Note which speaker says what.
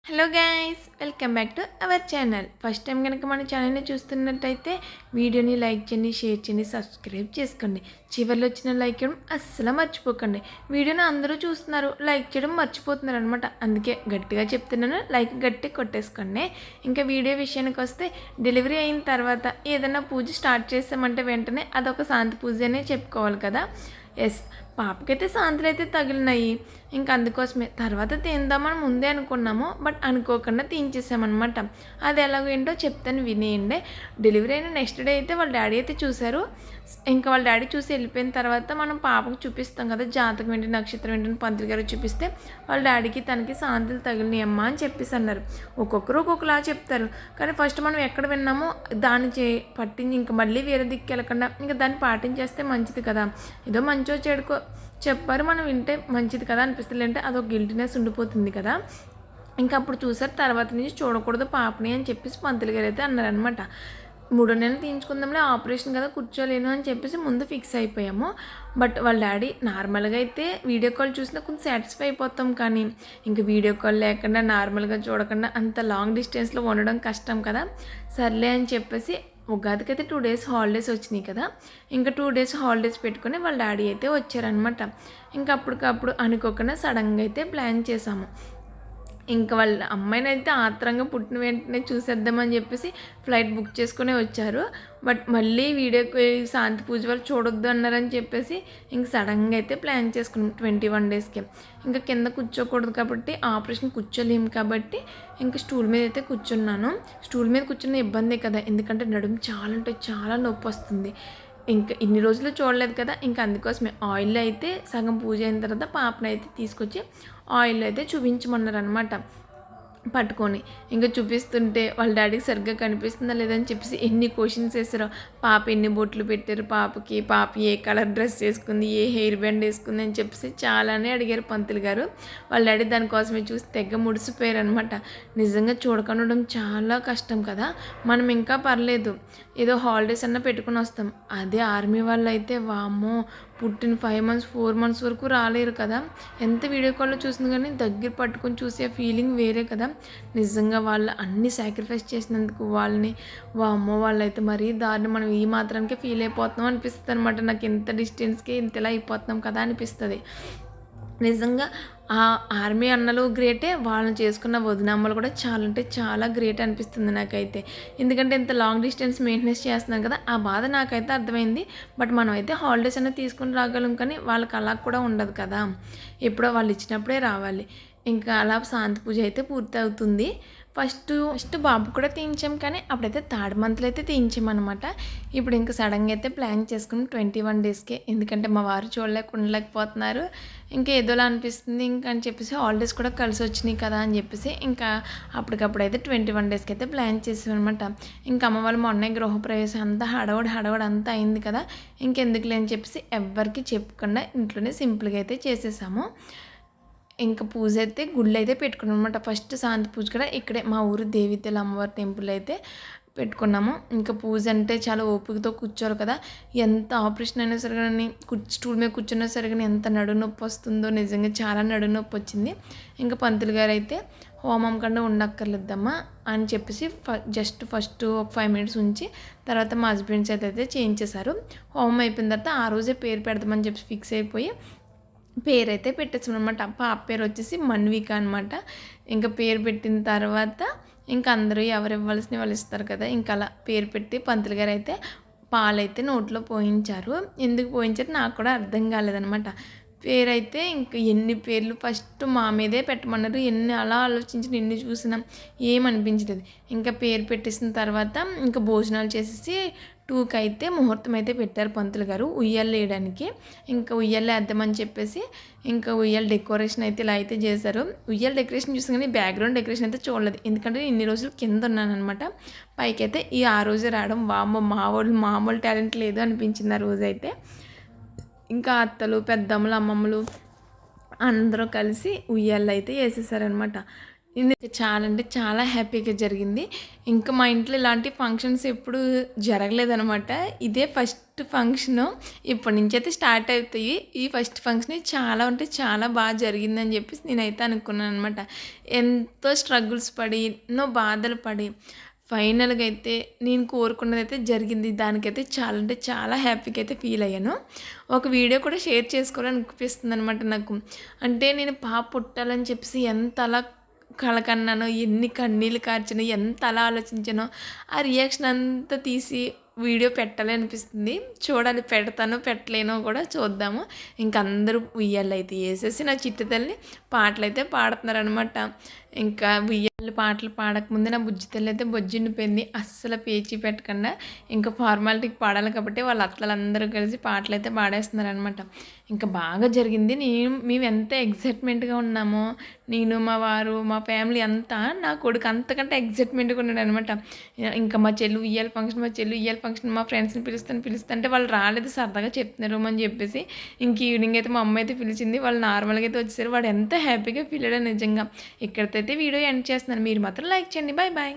Speaker 1: Hello guys, welcome back to our channel. First time కనుక మన ఛానల్ని చూస్తున్నట్టయితే వీడియోని లైక్ చేయండి, షేర్ చేయండి, సబ్స్క్రైబ్ చేసుకోండి. చివరిలో వచ్చిన లైక్ చేయడం అస్సలు మర్చిపోకండి. వీడియోని అందరూ చూస్తున్నారు, లైక్ చేయడం మర్చిపోతున్నారు అనమాట. అందుకే గట్టిగా చెప్తున్నాను, లైక్ గట్టి కొట్టేసుకోండి. ఇంకా వీడియో విషయానికి వస్తే, డెలివరీ అయిన తర్వాత ఏదైనా పూజ స్టార్ట్ చేసామంటే వెంటనే అదొక శాంతి పూజ అనే చెప్పుకోవాలి కదా. ఎస్, పాపకైతే సాంతులు అయితే తగిలినాయి. ఇంకా అందుకోసమే తర్వాత తిందామని ముందే అనుకున్నాము, బట్ అనుకోకుండా తీయించేసామన్నమాట. అది ఎలాగో ఏంటో చెప్తాను, వినేయండి. డెలివరీ అయిన నెక్స్ట్ డే అయితే వాళ్ళ డాడీ అయితే చూశారు. ఇంకా వాళ్ళ డాడీ చూసి వెళ్ళిపోయిన తర్వాత మనం పాపకు చూపిస్తాం కదా, జాతకం ఏంటి, నక్షత్రం ఏంటని పంతులు గారు చూపిస్తే వాళ్ళ డాడీకి తనకి సాంతులు తగిలినాయి అమ్మా అని చెప్పేసి అన్నారు. ఒక్కొక్కరు ఒక్కొక్కలా చెప్తారు, కానీ ఫస్ట్ మనం ఎక్కడ విన్నామో దాన్ని పట్టించి ఇంకా మళ్ళీ వేరే దిక్కు వెళ్ళకుండా ఇంకా దాన్ని పాటించేస్తే మంచిది కదా. ఏదో మంచో చెడుకో చెప్పారు, మనం వింటే మంచిది కదా అనిపిస్తుంది. అంటే అదొక గిల్టీనెస్ ఉండిపోతుంది కదా. ఇంకా అప్పుడు చూసారు, తర్వాత నుంచి చూడకూడదు పాపని అని చెప్పేసి పంతులు గారు అయితే అన్నారనమాట. 3 నెలలు తీయించుకుందాంలే, ఆపరేషన్ కదా కూర్చోలేను అని చెప్పేసి ముందు ఫిక్స్ అయిపోయాము. బట్ వాళ్ళ డాడీ నార్మల్గా అయితే వీడియో కాల్ చూసినా కొంచెం సాటిస్ఫై అయిపోతాం, కానీ ఇంక వీడియో కాల్ లేకుండా నార్మల్గా చూడకుండా అంత లాంగ్ డిస్టెన్స్లో ఉండడం కష్టం కదా. సర్లే అని చెప్పేసి ఉగాదికి అయితే 2 డేస్ హాలిడేస్ వచ్చినాయి కదా. ఇంకా 2 డేస్ హాలిడేస్ పెట్టుకొని వాళ్ళ డాడీ అయితే వచ్చారనమాట. ఇంకా అప్పటికప్పుడు అనుకోకుండా సడన్గా అయితే ప్లాన్ చేసాము. ఇంకా వాళ్ళ అమ్మాయిని అయితే ఆత్రంగా పుట్టిన వెంటనే చూసేద్దామని చెప్పేసి ఫ్లైట్ బుక్ చేసుకునే వచ్చారు. బట్ మళ్ళీ వీడియోకి శాంతి పూజ వాళ్ళు చూడొద్దు అన్నారని చెప్పేసి ఇంక సడన్గా అయితే ప్లాన్ చేసుకున్నాం 21 డేస్కి. ఇంకా కింద కూర్చోకూడదు కాబట్టి, ఆపరేషన్ కూర్చోలేము కాబట్టి ఇంకా స్టూల్ మీద అయితే కూర్చున్నాను. స్టూల్ మీద కూర్చున్న ఇబ్బందే కదా, ఎందుకంటే నడుము చాలా అంటే చాలా నొప్పి వస్తుంది. ఇంకా ఇన్ని రోజులు చూడలేదు కదా, ఇంకా అందుకోసమే ఆయిల్ అయితే సగం పూజ అయిన తర్వాత పాపను అయితే తీసుకొచ్చి ఆయిల్ అయితే చూపించమన్నారు అనమాట. పట్టుకొని ఇంకా చూపిస్తుంటే వాళ్ళ డాడీకి సరిగ్గా కనిపిస్తుందా లేదని చెప్పేసి ఎన్ని క్వశ్చన్స్ వేసారో. పాప ఎన్ని బొట్లు పెట్టారు పాపకి, పాప ఏ కలర్ డ్రెస్ వేసుకుంది, ఏ హెయిర్ బ్యాండ్ వేసుకుంది అని చెప్పేసి చాలానే అడిగారు పంతులు గారు. వాళ్ళ డాడీ దానికోసమే చూసి తెగ ముడిసిపోయారు అనమాట. నిజంగా చూడకుండా చాలా కష్టం కదా. మనం ఇంకా పర్లేదు, ఏదో హాలిడేస్ అన్నా పెట్టుకుని వస్తాం. అదే ఆర్మీ వాళ్ళు అయితే వామ్మో, పుట్టిన 5 మంత్స్ 4 మంత్స్ వరకు రాలేరు కదా. ఎంత వీడియో కాల్లో చూసింది కానీ దగ్గర పట్టుకొని చూసే ఫీలింగ్ వేరే కదా. నిజంగా వాళ్ళు అన్ని సాక్రిఫైస్ చేసినందుకు వాళ్ళని వామ్మో, వాళ్ళైతే మరీ దారిని మనం ఈ మాత్రానికే ఫీల్ అయిపోతున్నాం అనిపిస్తుంది అనమాట. నాకు ఇంత డిస్టెన్స్కి ఇంతలా అయిపోతున్నాం కదా అనిపిస్తుంది. నిజంగా ఆ ఆర్మీ అన్నలు గ్రేటే, వాళ్ళని చేసుకున్న వదినమ్మలు కూడా చాలా అంటే చాలా గ్రేట్ అనిపిస్తుంది నాకైతే. ఎందుకంటే ఇంత లాంగ్ డిస్టెన్స్ మెయింటెనెన్స్ చేస్తున్నాం కదా, ఆ బాధ నాకైతే అర్థమైంది. బట్ మనం అయితే హాలిడేస్ అనేది తీసుకుని రాగలం, కానీ వాళ్ళకి అలా కూడా ఉండదు కదా. ఎప్పుడో వాళ్ళు ఇచ్చినప్పుడే రావాలి. ఇంకా అలా శాంతి పూజ అయితే పూర్తి అవుతుంది. ఫస్ట్ బాబు కూడా తీయించాం, కానీ అప్పుడైతే 3rd మంత్లో అయితే తీయించామన్నమాట. ఇప్పుడు ఇంకా సడన్గా అయితే ప్లాన్ చేసుకుని 21 డేస్కే, ఎందుకంటే మా వారు ఉండలేకపోతున్నారు. ఇంకా ఏదోలా అనిపిస్తుంది ఇంకా అని చెప్పేసి హాలిడేస్ కూడా కలిసి వచ్చినాయి కదా అని చెప్పేసి ఇంకా అప్పటికప్పుడు అయితే 21 డేస్కి అయితే ప్లాన్ చేసామన్నమాట. ఇంకా అమ్మ వాళ్ళు మొన్నే గృహప్రవేశం అంతా హడవడి అంతా అయింది కదా, ఇంకెందుకులే అని చెప్పేసి ఎవ్వరికి చెప్పకుండా ఇంట్లోనే సింపుల్గా అయితే చేసేసాము. ఇంకా పూజ అయితే గుళ్ళు అయితే పెట్టుకున్నాం అనమాట. ఫస్ట్ శాంతి పూజ కూడా ఇక్కడే మా ఊరు దేవితల అమ్మవారి టెంపుల్ అయితే పెట్టుకున్నాము. ఇంకా పూజ అంటే చాలా ఓపికతో కూర్చోరు కదా. ఎంత ఆపరేషన్ అయినా సరే కానీ స్టూల్ మీద కూర్చున్నా సరే కానీ ఎంత నడుము నొప్పి వస్తుందో, నిజంగా చాలా నడుము నొప్పి వచ్చింది. ఇంకా పంతులు గారు అయితే హోమం కన్నా ఉండక్కర్లేద్దమ్మా అని చెప్పేసి ఫస్ట్ ఒక 5 మినిట్స్ ఉంచి తర్వాత మా హస్బెండ్స్ అయితే చేయించేశారు. హోమం అయిపోయిన తర్వాత ఆ రోజే పేరు పెడదామని చెప్పి ఫిక్స్ అయిపోయి పేరు అయితే పెట్టేసాం అనమాట. పాప పేరు వచ్చేసి మన్విక అనమాట. ఇంకా పేరు పెట్టిన తర్వాత ఇంకా అందరూ ఎవరు ఇవ్వాల్సిన వాళ్ళు ఇస్తారు కదా, ఇంకా అలా పేరు పెట్టి పంతులు గారు అయితే పాలైతే నోట్లో పోయించారు. ఎందుకు పోయించారు నాకు కూడా అర్థం కాలేదనమాట. పేరైతే ఇంకా ఎన్ని పేర్లు ఫస్ట్ మా మీదే పెట్టమన్నారు. ఎన్ని అలా ఆలోచించి ఎన్ని చూసినా ఏమనిపించలేదు. ఇంకా పేరు పెట్టేసిన తర్వాత ఇంకా భోజనాలు చేసేసి 2కి అయితే ముహూర్తం అయితే పెట్టారు పంతులు గారు ఉయ్యాలు వేయడానికి. ఇంకా ఉయ్యాలు వేద్దామని చెప్పేసి ఇంకా ఉయ్యాల డెకరేషన్ అయితే ఇలా అయితే చేశారు. ఉయ్యాల డెకరేషన్ చూసాం కానీ బ్యాక్గ్రౌండ్ డెకరేషన్ అయితే చూడలేదు, ఎందుకంటే ఇన్ని రోజులు కింద ఉన్నాను అనమాట. పైకి అయితే ఆ రోజే రావడం వామ్మో, మామూలు టాలెంట్ లేదు అనిపించింది ఆ రోజైతే. ఇంకా అత్తలు, పెద్దమ్మలు, అమ్మమ్మలు అందరూ కలిసి ఉయ్యాళ్ళు అయితే వేసేసారనమాట. నేనైతే చాలా అంటే చాలా హ్యాపీగా జరిగింది. ఇంకా మా ఇంట్లో ఇలాంటి ఫంక్షన్స్ ఎప్పుడు జరగలేదనమాట. ఇదే ఫస్ట్ ఫంక్షను. ఇప్పటి నుంచైతే స్టార్ట్ అవుతాయి. ఈ ఫస్ట్ ఫంక్షనే చాలా అంటే చాలా జరిగిందని చెప్పేసి నేనైతే అనుకున్నాననమాట. ఎంతో స్ట్రగుల్స్ పడి, ఎన్నో బాధలు పడి ఫైనల్‌గా అయితే నేను కోరుకున్నదైతే జరిగింది. దానికైతే చాలా అంటే చాలా హ్యాపీగా అయితే ఫీల్ అయ్యాను. ఒక వీడియో కూడా షేర్ చేసుకోవాలనిపిస్తుందనమాట నాకు. అంటే నేను పాప పుట్టాలని చెప్పేసి ఎంత అలా కలకన్నానో, ఎన్ని కన్నీళ్ళు కార్చానో, ఎంత అలా ఆలోచించానో, ఆ రియాక్షన్ అంతా తీసి వీడియో పెట్టాలి అనిపిస్తుంది. చూడాలి, పెడతానో పెట్టలేనో కూడా చూద్దాము. ఇంక అందరూ ఉయ్యాలైతే యేసేసి నా చిట్టి తల్లి పాటలైతే పాడుతున్నారనమాట. ఇంకా ఉయ్యాల పాటలు పాడకముందే నా బుజ్జి తల్లి అయితే బొజ్జుండిపోయింది. అస్సలు పేచీ పెట్టకుండా ఇంకా ఫార్మాలిటీకి పాడాలి కాబట్టి వాళ్ళ అత్తలందరూ కలిసి పాటలైతే పాడేస్తున్నారనమాట. ఇంకా బాగా జరిగింది. మేము ఎంత ఎక్సైట్మెంట్‌గా ఉన్నామో, నేను, మా వారు, మా ఫ్యామిలీ అంతా, నా కొడుకు అంతకంటే ఎక్సైట్మెంట్‌గా ఉన్నాడనమాట. ఇంకా మా చెల్లి ఉయ్యాల ఫంక్షన్ మా ఫ్రెండ్స్‌ని పిలుస్తుంటే వాళ్ళు రాలేదు, సరదాగా చెప్తున్నారు అని చెప్పేసి ఇంక ఈవినింగ్ అయితే మా అమ్మ అయితే పిలిచింది. వాళ్ళు నార్మల్‌గా అయితే వచ్చేసారు. వాడు ఎంత హ్యాపీగా ఫీల్ అయ్యాడో నిజంగా. ఇక్కడితో అయితే వీడియో ఎండ్ చేస్తున్నాను. మీరు మాత్రం లైక్ చేయండి. Bye bye.